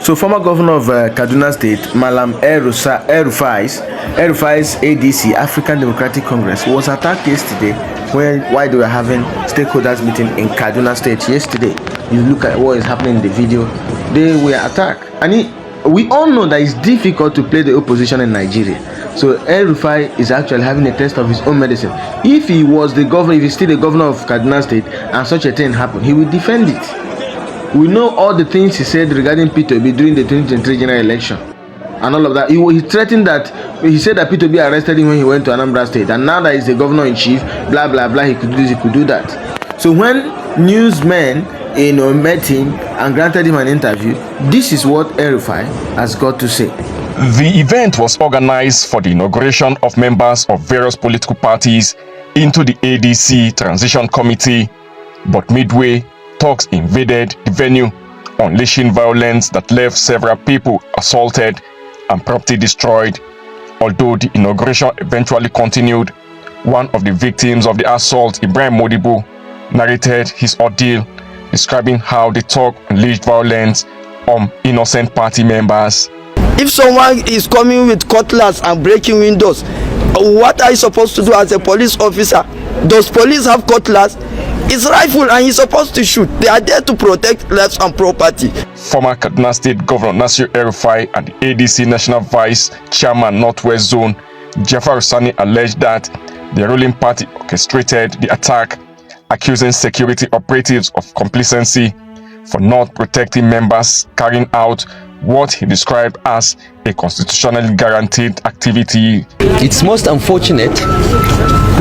So former governor of Kaduna State, Mallam El-Rufai's ADC, African Democratic Congress, was attacked yesterday while they were having stakeholders meeting in Kaduna State yesterday. You look at what is happening in the video, they were attacked. And we all know that it's difficult to play the opposition in Nigeria. So El-Rufai is actually having a test of his own medicine. If he was the governor, if he's still the governor of Kaduna State and such a thing happened, he will defend it. We know all the things he said regarding P2B during the 2023 general election and all of that. He threatened that, he said that P2B arrested him when he went to Anambra State, and now that he's the governor-in-chief, blah blah blah, he could do this, he could do that. So when newsmen met him and granted him an interview, this is what El-Rufai has got to say. The event was organized for the inauguration of members of various political parties into the ADC Transition Committee, but midway, talks invaded the venue, unleashing violence that left several people assaulted and property destroyed. Although the inauguration eventually continued, one of the victims of the assault, Ibrahim Modibo, narrated his ordeal, describing how the talk unleashed violence on innocent party members. If someone is coming with cutlass and breaking windows, what are you supposed to do as a police officer? Does police have cutlass? It's rifle and he's supposed to shoot. They are there to protect lives and property. Former Kaduna State Governor Nasir El-Rufai and the ADC National Vice Chairman Northwest Zone, Jafar Sani, alleged that the ruling party orchestrated the attack, accusing security operatives of complacency for not protecting members carrying out what he described as a constitutionally guaranteed activity. It's most unfortunate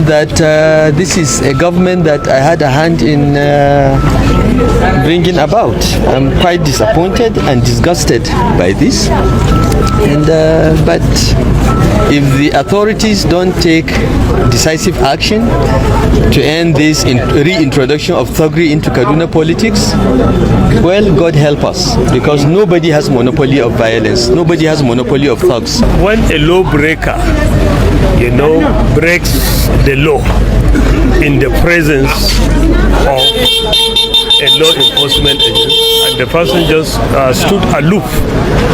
that this is a government that I had a hand in bringing about. I'm quite disappointed and disgusted by this. And but if the authorities don't take decisive action to end this reintroduction of thuggery into Kaduna politics, well, God help us, because nobody has monopoly of violence. Nobody has monopoly of thugs. When a lawbreaker, breaks the law in the presence of a law enforcement agent and the person just stood aloof,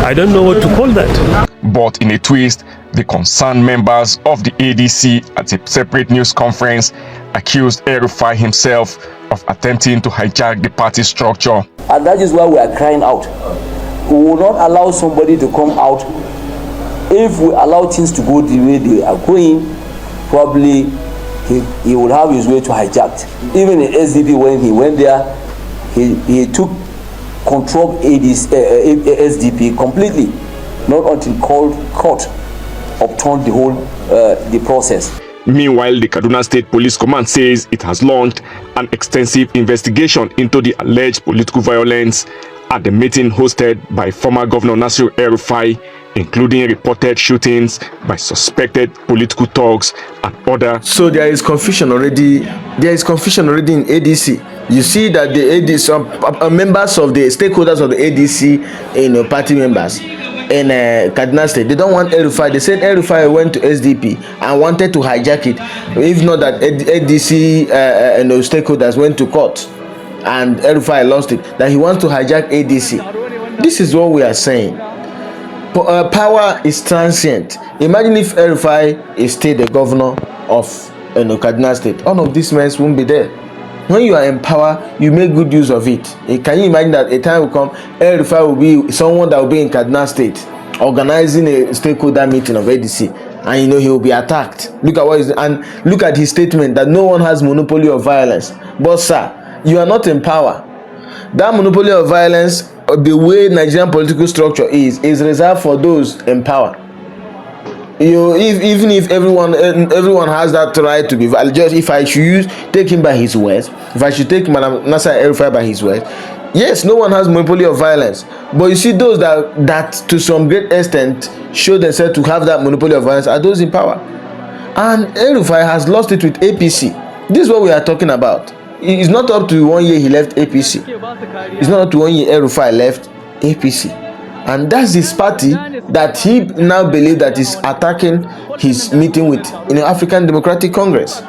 I don't know what to call that. But in a twist, the concerned members of the ADC at a separate news conference accused El-Rufai himself of attempting to hijack the party structure. And that is why we are crying out. We will not allow somebody to come out. If we allow things to go the way they are going, probably he will have his way to hijack. Even in SDP, when he went there, he took control of SDP completely, not until court upturned the whole the process. Meanwhile, the Kaduna State Police Command says it has launched an extensive investigation into the alleged political violence at the meeting hosted by former Governor Nasir El-Rufai, including reported shootings by suspected political thugs and other. So there is confusion already. There is confusion already in ADC. You see that the ADC, members of the stakeholders of the ADC, party members in Kaduna State, they don't want El-Rufai. They said El-Rufai went to SDP and wanted to hijack it. If not that ADC stakeholders went to court and El-Rufai lost it, that he wants to hijack ADC. This is what we are saying. Power is transient. Imagine if El-Rufai is still the governor of Kaduna State. All of these men won't be there. When you are in power, you make good use of it. Can you imagine that a time will come, El-Rufai will be someone that will be in Kaduna State organizing a stakeholder meeting of ADC, and he will be attacked. Look at and look at his statement that no one has monopoly of violence. But sir, you are not in power. That monopoly of violence, the way Nigerian political structure is reserved for those in power. Even if everyone has that right to be violent, just if I should take him by his words, if I should take Madam Nasir El-Rufai by his words, yes, no one has monopoly of violence. But you see, those that to some great extent show themselves to have that monopoly of violence are those in power. And El-Rufai has lost it with APC. This is what we are talking about. It's not up to 1 year he left APC. It's not up to 1 year El-Rufai left APC. And that's his party that he now believes that is attacking his meeting with African Democratic Congress.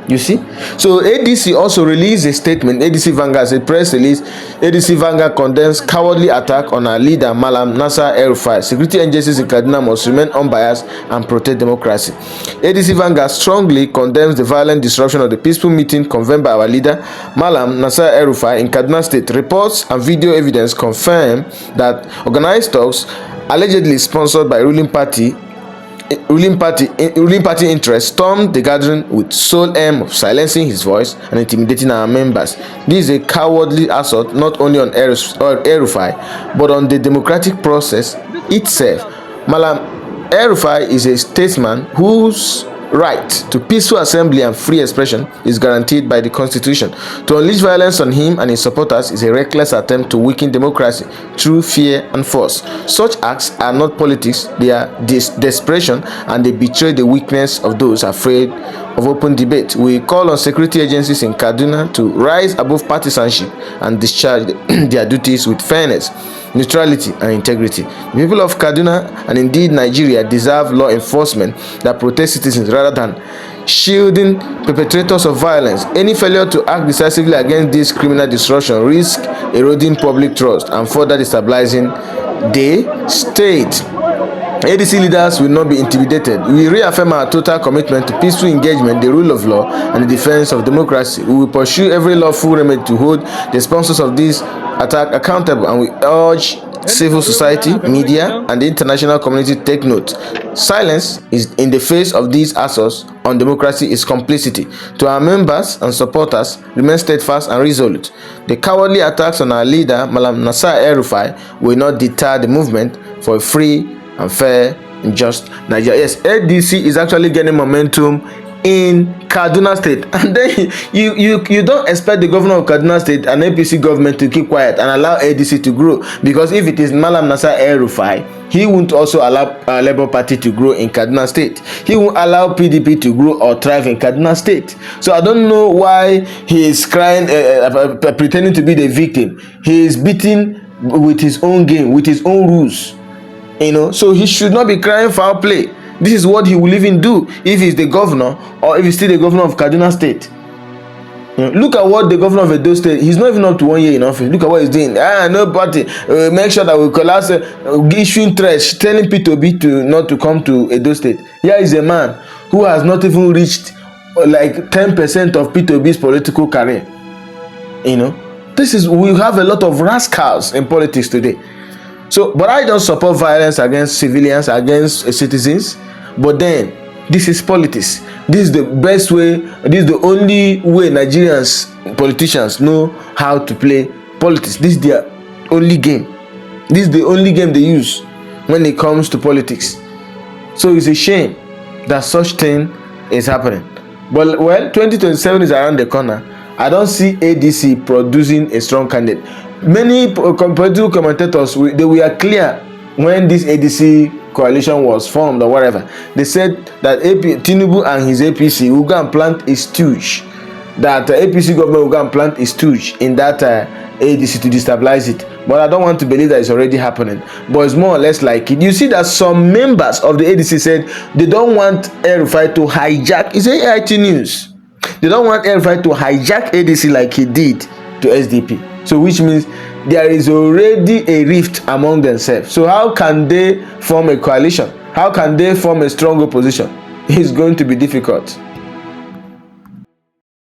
You see? So ADC also released a statement. ADC Vanguard, a press release. ADC Vanguard condemns cowardly attack on our leader Mallam El-Rufa. Security agencies in Kaduna must remain unbiased and protect democracy. ADC Vanguard strongly condemns the violent disruption of the peaceful meeting convened by our leader Mallam El-Rufa in Kaduna State. Reports and video evidence confirm that organized talks allegedly sponsored by ruling party interests stormed the gathering with sole aim of silencing his voice and intimidating our members. This is a cowardly assault not only on El-Rufai but on the democratic process itself. Mallam El-Rufai is a statesman whose right to peaceful assembly and free expression is guaranteed by the Constitution. To unleash violence on him and his supporters is a reckless attempt to weaken democracy through fear and force. Such acts are not politics, they are desperation, and they betray the weakness of those afraid of open debate. We call on security agencies in Kaduna to rise above partisanship and discharge their duties with fairness, neutrality, and integrity. The people of Kaduna and indeed Nigeria deserve law enforcement that protects citizens rather than shielding perpetrators of violence. Any failure to act decisively against this criminal disruption risks eroding public trust and further destabilizing the state. ADC leaders will not be intimidated. We reaffirm our total commitment to peaceful engagement, the rule of law, and the defense of democracy. We will pursue every lawful remedy to hold the sponsors of this attack accountable, and we urge civil society, media, and the international community to take note. Silence is in the face of these assaults on democracy is complicity. To our members and supporters, remain steadfast and resolute. The cowardly attacks on our leader, Mallam El-Rufai, will not deter the movement for a free and fair and just Nigeria. Yes, ADC is actually gaining momentum in Kaduna State, and then you don't expect the governor of Kaduna State and APC government to keep quiet and allow ADC to grow, because if it is Mallam El-Rufai, he won't also allow Labour Party to grow in Kaduna State. He won't allow PDP to grow or thrive in Kaduna State. So I don't know why he is crying, pretending to be the victim. He is beating with his own game, with his own rules. So he should not be crying foul play. This is what he will even do if he's the governor, or if he's still the governor of Kaduna State. Look at what the governor of Edo State, he's not even up to 1 year in office. Look at what he's doing. Nobody make sure that we collapse, issuing threats, telling P2B not to come to Edo State. Here is a man who has not even reached like 10% of P2B's political career. We have a lot of rascals in politics today. So, but I don't support violence against civilians, against citizens. But then, this is politics. This is the best way, this is the only way Nigerians, politicians know how to play politics. This is their only game. This is the only game they use when it comes to politics. So it's a shame that such thing is happening. But, 2027 is around the corner. I don't see ADC producing a strong candidate. Many political commentators, they were clear when this ADC coalition was formed or whatever. They said that Tinubu and his APC will go and plant a stooge. That APC government will go and plant a stooge in that ADC to destabilize it. But I don't want to believe that it's already happening. But it's more or less like it. You see that some members of the ADC said they don't want El-Rufai to hijack. It's AIT News. They don't want El-Rufai to hijack ADC like he did to SDP. So which means there is already a rift among themselves. So how can they form a coalition? How can they form a strong opposition? It's going to be difficult.